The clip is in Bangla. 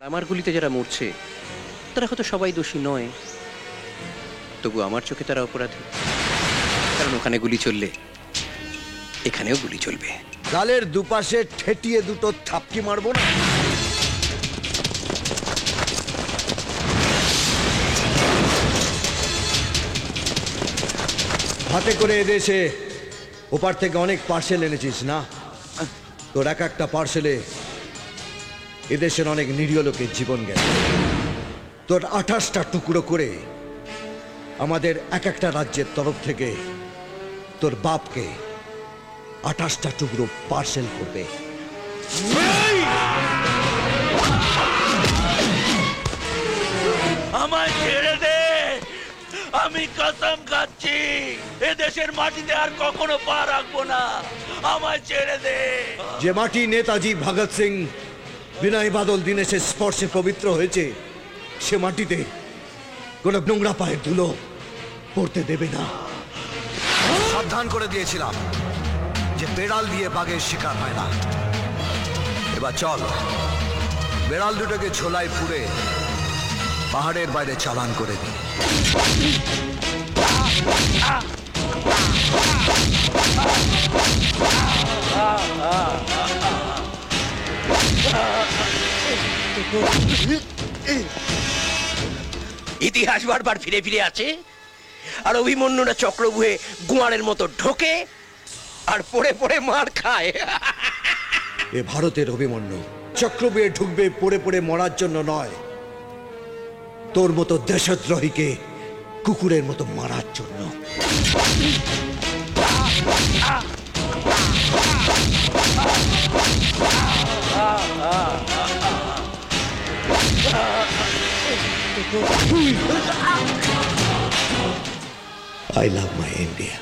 আমার গুলিতে যারা মরছে তারা হয়তো সবাই দোষী নয়, তবু আমার চোখে তারা অপরাধী। কারণ ওখানে গুলি চললে এখানেও গুলি চলবে। গালের দুপাশে ঠেটিয়ে দুটো থাপকি মারবো না? হাতে করে এদেশে ওপার থেকে অনেক পার্সেল এনেছিস না? তোর এক একটা পার্সেলে এদেশের অনেক নিরীহ লোকের জীবন গেছে। তোর 28টা টুকরো করে আমাদের এক একটা রাজ্যের তরফ থেকে তোর বাপকে 28টা টুকরো পার্সেল করবে। আমায় ছেড়ে দে, আমি কসম খাচ্ছি এদেশের মাটিতে আর কখনো পা রাখবো না। আমায় ছেড়ে দে। যে মাটি নেতাজি ভগৎ সিং বিনয় বাদল দীনেশের স্পর্শে পবিত্র হয়েছে, সে মাটিতে কোনো নোংরা পায়ের ধুলো পড়তে দেবে না। সাবধান করে দিয়েছিলাম যে বেড়াল দিয়ে বাঘের শিকার হয় না। এবার চল, বেড়াল দুটোকে ছোলায় পুড়ে পাহাড়ের বাইরে চালান করে দিই। ইতিহাস বারবার ফিরে ফিরে আছে, আর অভিমন্যুরা চক্রবুহে গোয়ারের মতো ঢোকে আর পড়ে পড়ে মার খায়। এ ভারতের অভিমন্যু চক্রবুহে ঢুকবে পড়ে পড়ে মরার জন্য নয়, তোর মতো দেশদ্রোহীকে কুকুরের মতো মারার জন্য। I love my India.